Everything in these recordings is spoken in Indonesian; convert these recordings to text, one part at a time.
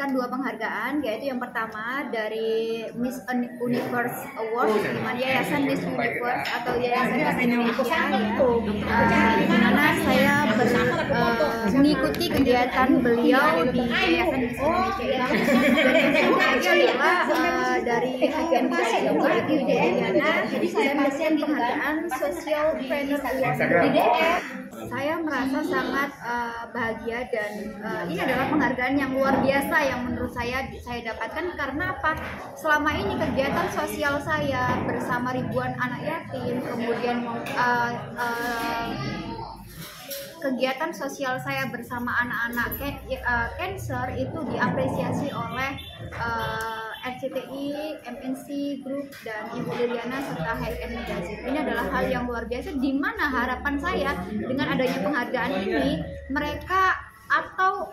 mendapatkan 2 penghargaan, yaitu yang pertama dari Miss Universe Award, di mana Yayasan Miss Universe atau Yayasan Miss Indonesia ya, di mana saya mengikuti kegiatan beliau di Yayasan Miss Indonesia ini. Dan yang kedua adalah dari HMKC Ibu Diana, jadi saya mendapatkan penghargaan Social Planner Award di DF. Saya merasa sangat bahagia dan ini adalah penghargaan yang luar biasa yang menurut saya dapatkan karena apa? Selama ini kegiatan sosial saya bersama ribuan anak yatim, kemudian kegiatan sosial saya bersama anak-anak cancer itu diapresiasi oleh RCTI, MNC Group, dan Ibu Liliana serta HN Magazine. Ini adalah hal yang luar biasa di mana harapan saya dengan adanya penghargaan ini mereka atau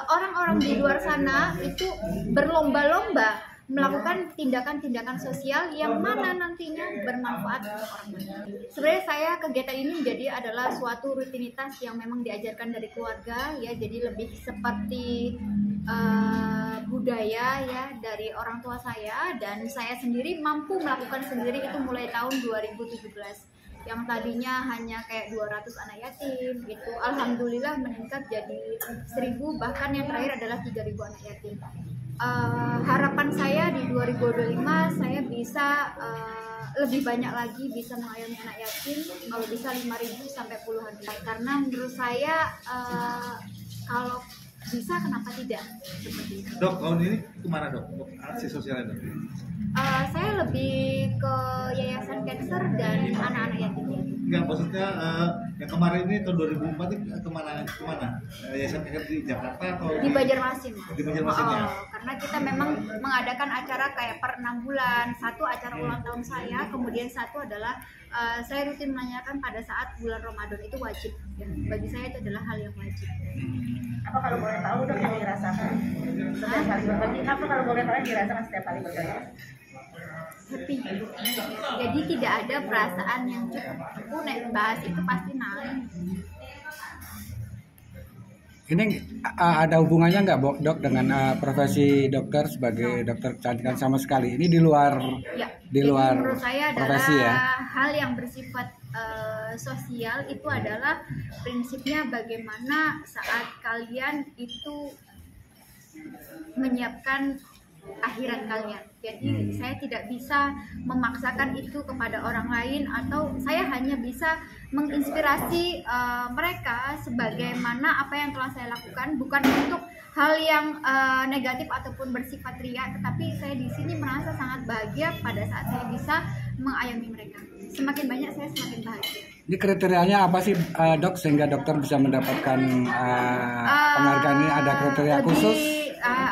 orang-orang di luar sana itu berlomba-lomba melakukan tindakan-tindakan sosial yang mana nantinya bermanfaat untuk orang lain. Sebenarnya saya kegiatan ini adalah suatu rutinitas yang memang diajarkan dari keluarga ya, jadi lebih seperti budaya ya dari orang tua saya, dan saya sendiri mampu melakukan sendiri itu mulai tahun 2017. Yang tadinya hanya kayak 200 anak yatim itu alhamdulillah meningkat jadi 1000, bahkan yang terakhir adalah 3000 anak yatim. Harapan saya di 2025 saya bisa lebih banyak lagi bisa mengayomi anak yatim, kalau bisa 5.000 sampai puluhan ribu, karena menurut saya kalau bisa kenapa tidak seperti itu. Dok, tahun ini kemana dok? Aksi sosialnya dok? Saya lebih ke Yayasan Cancer dan anak-anak yatim. Enggak, maksudnya yang kemarin ini tahun 2004 ini kemana? Yayasan Cancer di Jakarta atau di Banjarmasin? Di Banjarmasin ya? Karena kita memang mengadakan acara kayak per 6 bulan. Satu acara ulang tahun saya, kemudian satu adalah saya rutin menanyakan pada saat bulan Ramadan itu wajib. Ya, bagi saya itu adalah hal yang wajib. Apa kalau boleh tahu dok yang dirasakan setiap kali berbagi? Apa kalau boleh tahu yang dirasakan setiap kali berbagi? Happy. Jadi tidak ada perasaan yang cukup. Aku bahas itu pasti nangis. Ini ada hubungannya nggak dok dengan profesi dokter sebagai dokter kecantikan sama sekali? Ini di luar ya, di luar menurut saya profesi adalah ya? Hal yang bersifat sosial itu adalah prinsipnya bagaimana saat kalian itu menyiapkan akhirat kalian. Jadi saya tidak bisa memaksakan itu kepada orang lain, atau saya hanya bisa menginspirasi mereka sebagaimana apa yang telah saya lakukan, bukan untuk hal yang negatif ataupun bersifat ria, tetapi saya di sini merasa sangat bahagia pada saat saya bisa mengayomi mereka. Semakin banyak saya semakin bahagia. Ini kriterianya apa sih dok sehingga dokter bisa mendapatkan penghargaan ini? Ada kriteria khusus?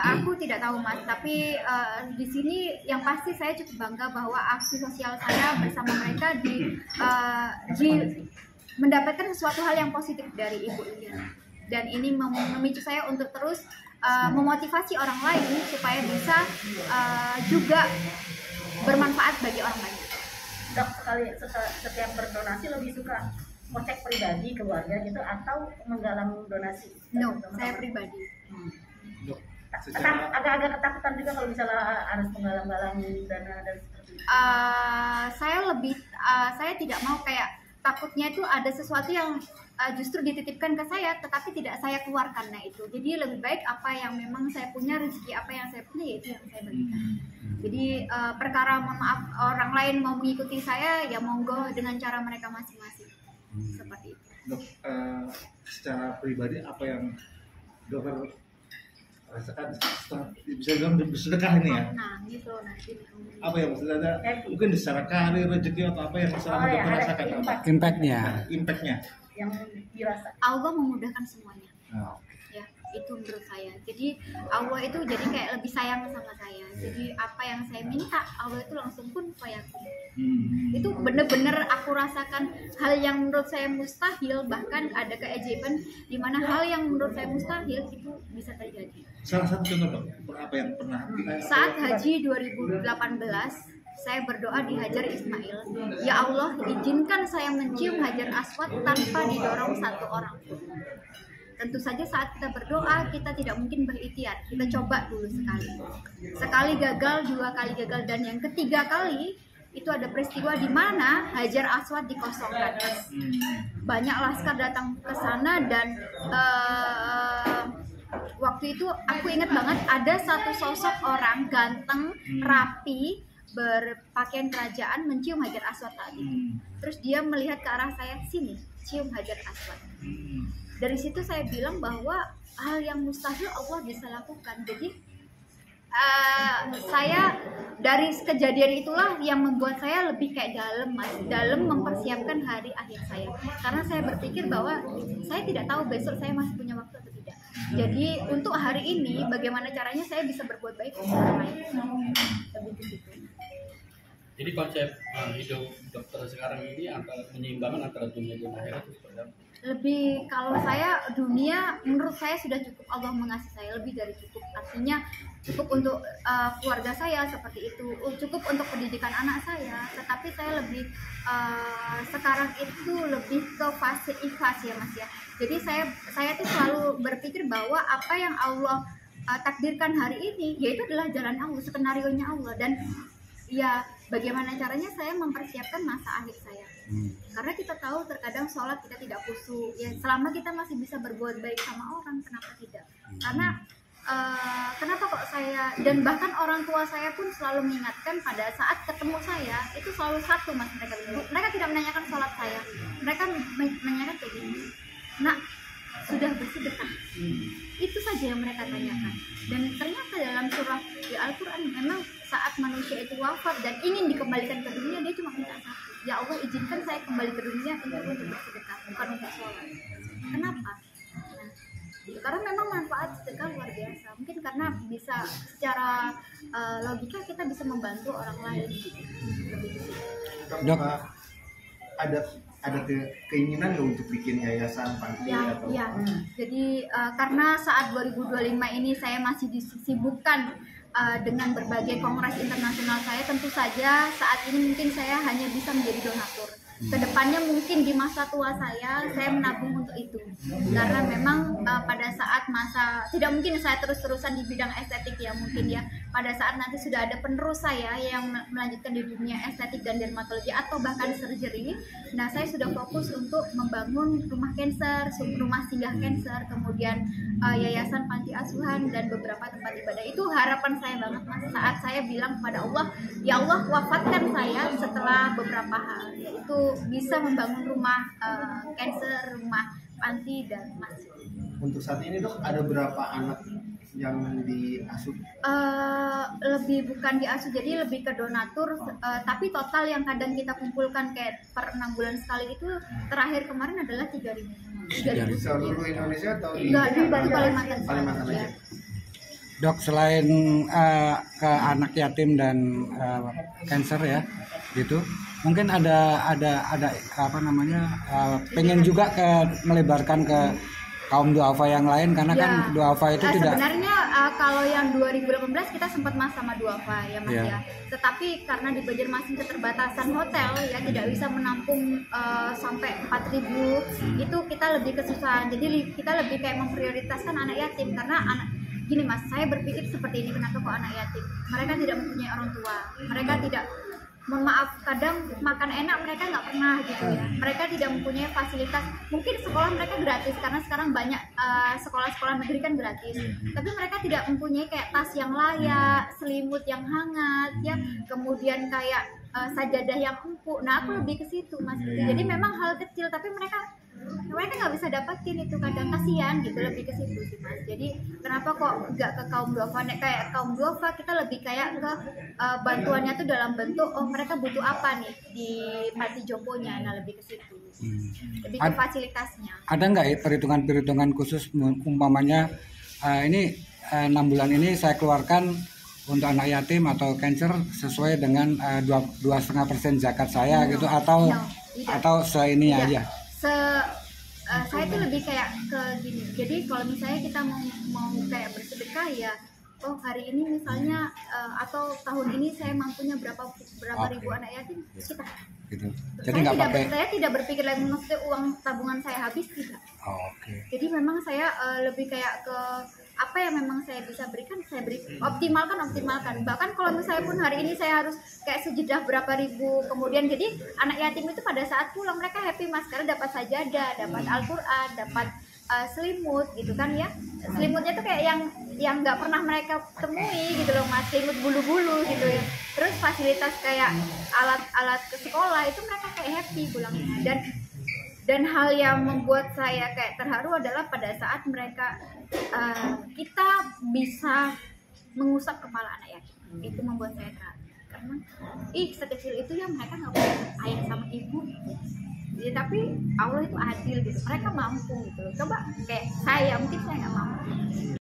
Aku tidak tahu mas, tapi di sini yang pasti saya cukup bangga bahwa aksi sosial saya bersama mereka mendapatkan sesuatu hal yang positif dari Ibu Liliana, dan ini memicu saya untuk terus memotivasi orang lain supaya bisa juga bermanfaat bagi orang lain. Dok, setiap berdonasi lebih suka kocek pribadi keluarga gitu atau menggalang donasi? No, saya pribadi. Agak-agak ketakutan juga kalau misalnya harus menggalang-galang dana dan seperti itu. Saya tidak mau kayak takutnya itu ada sesuatu yang justru dititipkan ke saya tetapi tidak saya keluarkan. Nah itu, jadi lebih baik apa yang memang saya punya, rezeki apa yang saya punya yaitu yang saya bagikan. Jadi perkara maaf orang lain mau mengikuti saya ya monggo dengan cara mereka masing-masing. Seperti itu. Dok, secara pribadi apa yang dokter rasakan setelah bisa bilang bersedekah ini ya? Nah, gitu nanti. Apa yang maksudnya ada? Mungkin secara karir, rezeki atau apa yang selama dokter rasakan? Impactnya yang dirasa Allah memudahkan semuanya. Oh. Ya, itu menurut saya. Jadi Allah itu jadi kayak lebih sayang sama saya. Jadi apa yang saya minta Allah itu langsung pun fayakun. Itu bener-bener aku rasakan hal yang menurut saya mustahil, bahkan ada keajaiban di mana hal yang menurut saya mustahil itu bisa terjadi. Salah satu contoh dok, apa yang pernah saat haji 2018 saya berdoa di Hajar Ismail, ya Allah izinkan saya mencium Hajar Aswad tanpa didorong satu orang pun. tentu saja saat kita berdoa kita tidak mungkin berikhtiar, kita coba dulu sekali gagal, 2 kali gagal, dan yang ketiga kali itu ada peristiwa di mana Hajar Aswad dikosongkan. Banyak laskar datang ke sana dan waktu itu aku ingat banget ada satu sosok orang ganteng, rapi, berpakaian kerajaan mencium Hajar Aswad tadi. Terus dia melihat ke arah saya, sini, cium Hajar Aswad. Dari situ saya bilang bahwa hal yang mustahil Allah bisa lakukan. Jadi saya dari kejadian itulah yang membuat saya lebih kayak dalam mempersiapkan hari akhir saya. Karena saya berpikir bahwa saya tidak tahu besok saya masih punya waktu atau tidak. Jadi untuk hari ini bagaimana caranya saya bisa berbuat baik untuk orang lain. Lebih ke situ. Jadi konsep hidup dokter sekarang ini antara menyeimbangkan antara dunia dan akhirat itu seperti apa? Lebih, kalau saya dunia menurut saya sudah cukup, Allah mengasihi saya lebih dari cukup, artinya cukup untuk keluarga saya seperti itu, cukup untuk pendidikan anak saya, tetapi saya lebih sekarang itu lebih ke fase ikhlas ya Mas ya. Jadi saya tuh selalu berpikir bahwa apa yang Allah takdirkan hari ini yaitu adalah jalan Allah, skenarionya Allah, dan ya bagaimana caranya saya mempersiapkan masa akhir saya. Karena kita tahu terkadang sholat kita tidak khusyuk ya, selama kita masih bisa berbuat baik sama orang, kenapa tidak? Karena kenapa kok saya, dan bahkan orang tua saya pun selalu mengingatkan pada saat ketemu saya itu selalu satu Mas, mereka tidak menanyakan sholat saya, mereka menanyakan kayak gini, nak sudah bersedekah, itu saja yang mereka tanyakan. Dan ternyata dalam surah di Al-Quran memang saat manusia itu wafat dan ingin dikembalikan ke dunia, dia cuma minta satu, ya Allah izinkan saya kembali ke dunia untuk bersedekah, bukan untuk sholat. Kenapa? Karena memang manfaat sedekah luar biasa. Mungkin karena bisa secara logika kita bisa membantu orang lain gitu. Dok, ada keinginan nggak untuk bikin yayasan panti atau? Ya. Jadi karena saat 2025 ini saya masih disibukkan dengan berbagai kongres internasional saya, tentu saja saat ini mungkin saya hanya bisa menjadi donatur. Kedepannya mungkin di masa tua saya menabung untuk itu, karena memang pada saat masa, tidak mungkin saya terus-terusan di bidang estetik ya, mungkin ya pada saat nanti sudah ada penerus saya yang melanjutkan di dunia estetik dan dermatologi atau bahkan surgery. Nah saya sudah fokus untuk membangun rumah cancer, rumah singgah cancer, kemudian yayasan panti asuhan dan beberapa tempat ibadah. Itu harapan saya banget Mas, saat saya bilang kepada Allah, ya Allah wafatkan saya setelah beberapa hal, yaitu bisa membangun rumah cancer, rumah panti dan masjid. Untuk saat ini Dok, ada berapa anak yang diasuh? Lebih bukan diasuh, jadi lebih ke donatur, tapi total yang kadang kita kumpulkan kayak per 6 bulan sekali itu terakhir kemarin adalah 3.000. Di seluruh Indonesia atau di Kalimantan aja? Dok, selain ke anak yatim dan cancer ya, gitu, mungkin ada apa namanya, pengen juga melebarkan ke kaum duafa yang lain, karena kan duafa itu tidak. Sebenarnya kalau yang 2018 kita sempat mas sama duafa ya Mas ya. Tetapi karena di Banjarmasin keterbatasan hotel ya tidak bisa menampung sampai 4.000, itu kita lebih kesusahan. Jadi kita lebih kayak memprioritaskan anak yatim, karena gini Mas, saya berpikir seperti ini, kenapa kok anak yatim? Mereka tidak mempunyai orang tua, mereka tidak, mohon maaf, kadang makan enak mereka nggak pernah gitu ya. Mereka tidak mempunyai fasilitas, mungkin sekolah mereka gratis karena sekarang banyak sekolah-sekolah negeri kan gratis, tapi mereka tidak mempunyai kayak tas yang layak, selimut yang hangat ya, kemudian kayak sajadah yang empuk. Nah aku lebih ke situ Mas gitu. Jadi memang hal kecil tapi mereka nggak bisa dapatin itu, kadang kasihan gitu, lebih ke situ sih Mas. Jadi kenapa kok nggak ke kaum duafa? Kayak kaum duafa kita lebih kayak ke bantuannya tuh dalam bentuk mereka butuh apa nih di panti jomponya, nah lebih ke situ, lebih ke fasilitasnya. Ada nggak perhitungan khusus, umpamanya ini 6 bulan ini saya keluarkan untuk anak yatim atau cancer sesuai dengan 2,5% zakat saya gitu, atau seini aja? Saya tuh lebih kayak ke gini. Jadi kalau misalnya kita mau kayak bersedekah ya oh hari ini misalnya atau tahun ini saya mampunya berapa ribu anak yatim kita. Gitu. Jadi nggak pakai. Saya tidak berpikir lagi maksudnya uang tabungan saya habis tidak. Oke. Jadi memang saya lebih kayak ke apa yang memang saya bisa berikan, saya beri, optimalkan. Bahkan kalau misalnya pun hari ini saya harus kayak sejedah berapa ribu, kemudian jadi anak yatim itu pada saat pulang mereka happy mas karena dapat sajadah, dapat Al-Quran, dapat selimut gitu kan ya. Selimutnya tuh kayak yang nggak pernah mereka temui gitu loh mas, selimut bulu-bulu gitu ya. Terus fasilitas kayak alat-alat ke sekolah itu mereka kayak happy pulangnya. Dan hal yang membuat saya kayak terharu adalah pada saat mereka kita bisa mengusap kepala anak yatim. Itu membuat saya terharu karena sekecil itu ya mereka nggak punya ayah sama ibu ya, tapi Allah itu adil gitu, mereka mampu gitu loh. Coba kayak saya mungkin saya nggak mampu.